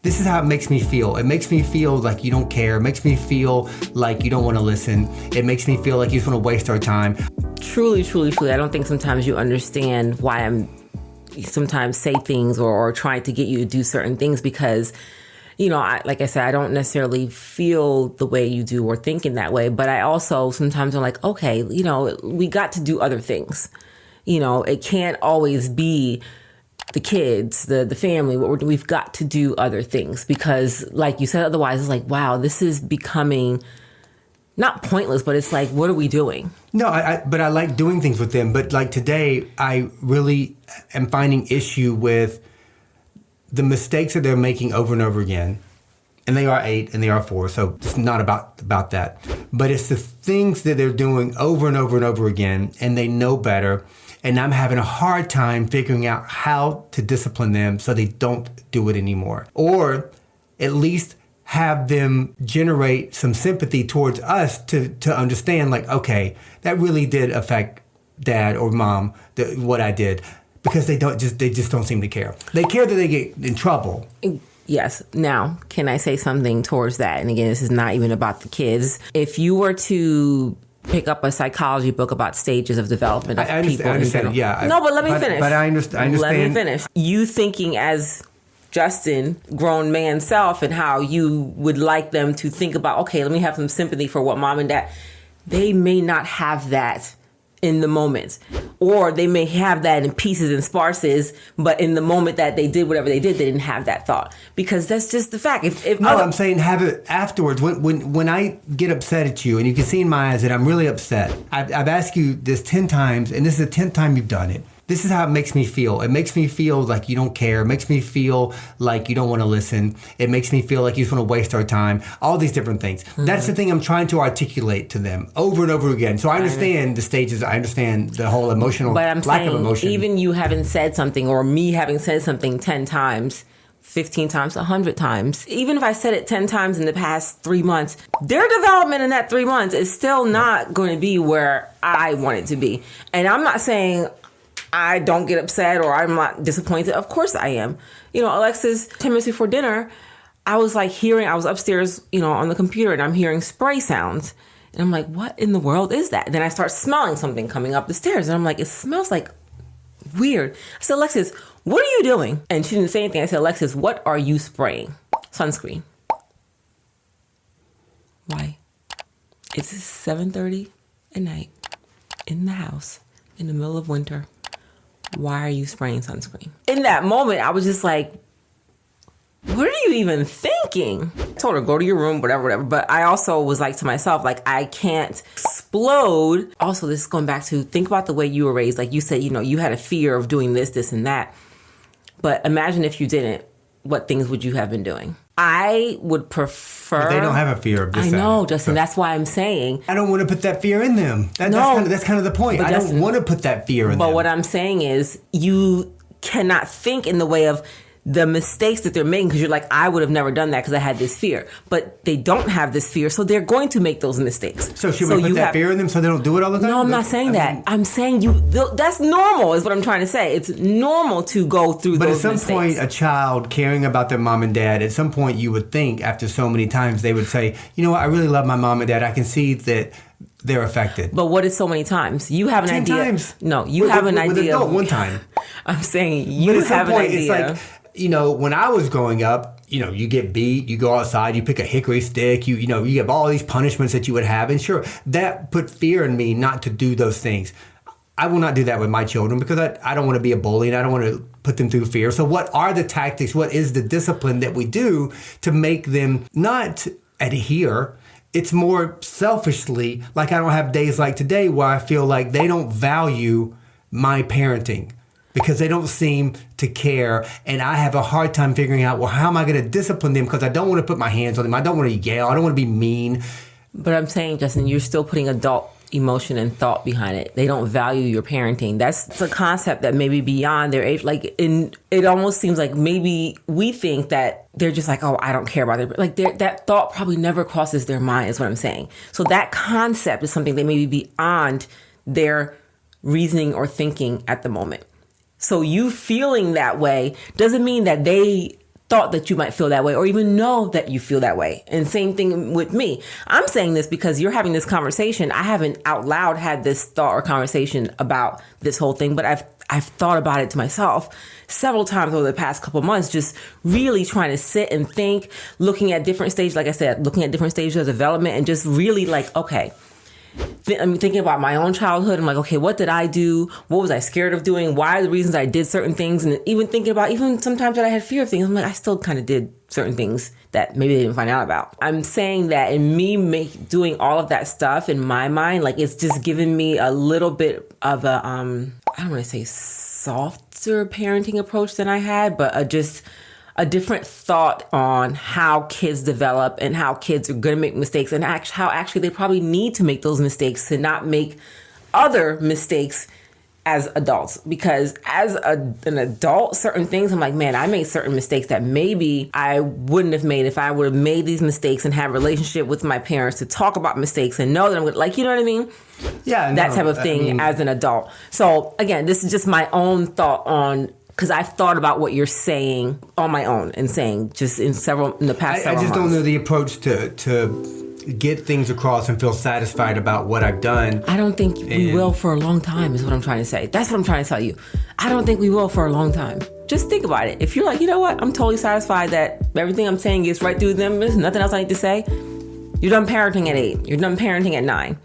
This is how it makes me feel. It makes me feel like you don't care. It makes me feel like you don't want to listen. It makes me feel like you just want to waste our time. Truly, truly, truly, I don't think sometimes you understand why I'm sometimes say things or trying to get you to do certain things because, like I said, I don't necessarily feel the way you do or think in that way. But I also sometimes I'm like, okay, we got to do other things. It can't always be the kids, the family. We've got to do other things because, like you said, otherwise it's like, wow, this is becoming not pointless, but it's like, what are we doing? No, but I like doing things with them. But like today, I really am finding issue with the mistakes that they're making over and over again. And they are 8 and they are 4, so it's not about that. But it's the things that they're doing over and over and over again, and they know better. And I'm having a hard time figuring out how to discipline them so they don't do it anymore. Or at least have them generate some sympathy towards us to understand, like, okay, that really did affect dad or mom, what I did. Because they just don't seem to care. They care that they get in trouble. Yes. Now, can I say something towards that? And again, this is not even about the kids. If you were to pick up a psychology book about stages of development of people. I understand, yeah. No, but let me finish. But I understand. Let me finish. You thinking as Justin, grown man self, and how you would like them to think about, okay, let me have some sympathy for what mom and dad, they may not have that in the moment. Or they may have that in pieces and sparses, but in the moment that they did whatever they did, they didn't have that thought. Because that's just the fact. I'm saying have it afterwards. When I get upset at you, and you can see in my eyes that I'm really upset, I've asked you this 10 times, and this is the 10th time you've done it. This is how it makes me feel. It makes me feel like you don't care. It makes me feel like you don't want to listen. It makes me feel like you just want to waste our time. All these different things. Mm-hmm. That's the thing I'm trying to articulate to them over and over again. So I understand the stages. I understand the whole emotional lack of emotion. Even you having said something or me having said something 10 times, 15 times, 100 times. Even if I said it 10 times in the past 3 months, their development in that 3 months is still not going to be where I want it to be. And I'm not saying I don't get upset or I'm not disappointed. Of course I am. Alexis, 10 minutes before dinner, I was upstairs, on the computer and I'm hearing spray sounds. And I'm like, what in the world is that? And then I start smelling something coming up the stairs. And I'm like, it smells like weird. I said, Alexis, what are you doing? And she didn't say anything. I said, Alexis, what are you spraying? Sunscreen. Why? It's 7:30 at night in the house in the middle of winter. Why are you spraying sunscreen? In that moment, I was just like, what are you even thinking? I told her, go to your room, whatever. But I also was like to myself, like, I can't explode. Also, this is going back to think about the way you were raised. Like you said, you had a fear of doing this, and that. But imagine if you didn't, what things would you have been doing? I would prefer... But they don't have a fear of this. I know, Justin. That's why I'm saying... I don't want to put that fear in them. That's kind of the point. I don't want to put that fear in them. But what I'm saying is you cannot think in the way of the mistakes that they're making because you're like, I would have never done that because I had this fear. But they don't have this fear, so they're going to make those mistakes. So should we put that fear in them so they don't do it all the time? No, I'm not saying that. I'm saying that's normal is what I'm trying to say. It's normal to go through those mistakes. But at some point, a child caring about their mom and dad, at some point you would think after so many times they would say, you know what, I really love my mom and dad. I can see that they're affected. But what is so many times? You have an 10 idea. Times. No, you have an idea. With adult, one time. I'm saying you have an idea. It's like, when I was growing up, you get beat, you go outside, you pick a hickory stick, you have all these punishments that you would have. And sure, that put fear in me not to do those things. I will not do that with my children because I don't want to be a bully and I don't want to put them through fear. So what are the tactics? What is the discipline that we do to make them not adhere? It's more selfishly, like I don't have days like today where I feel like they don't value my parenting. Because they don't seem to care, and I have a hard time figuring out, well, how am I going to discipline them? Because I don't want to put my hands on them. I don't want to yell. I don't want to be mean. But I'm saying, Justin, you're still putting adult emotion and thought behind it. They don't value your parenting. That's a concept that may be beyond their age. It almost seems like maybe we think that they're just like, oh, I don't care about it. Like that thought probably never crosses their mind is what I'm saying. So that concept is something that may be beyond their reasoning or thinking at the moment. So you feeling that way doesn't mean that they thought that you might feel that way or even know that you feel that way. And same thing with me. I'm saying this because you're having this conversation. I haven't out loud had this thought or conversation about this whole thing, but I've thought about it to myself several times over the past couple of months, just really trying to sit and think, looking at different stages, like I said, looking at different stages of development and just really like, okay, I'm thinking about my own childhood. I'm like, okay, what did I do? What was I scared of doing? Why are the reasons I did certain things? And even thinking about even sometimes that I had fear of things, I'm like, I still kind of did certain things that maybe they didn't find out about. I'm saying that in me doing all of that stuff in my mind, like it's just given me a little bit of a, I don't want to say softer parenting approach than I had, but just a different thought on how kids develop and how kids are going to make mistakes and how actually they probably need to make those mistakes to not make other mistakes as adults. Because as an adult, certain things, I'm like, man, I made certain mistakes that maybe I wouldn't have made if I would have made these mistakes and had a relationship with my parents to talk about mistakes and know that I'm going to, like, you know what I mean? Yeah. That type of thing as an adult. So again, this is just my own thought on, because I've thought about what you're saying on my own and saying just in the past several months. I just don't know the approach to get things across and feel satisfied about what I've done. I don't think we will for a long time is what I'm trying to say. That's what I'm trying to tell you. I don't think we will for a long time. Just think about it. If you're like, you know what? I'm totally satisfied that everything I'm saying gets right through them. There's nothing else I need to say. You're done parenting at 8. You're done parenting at 9.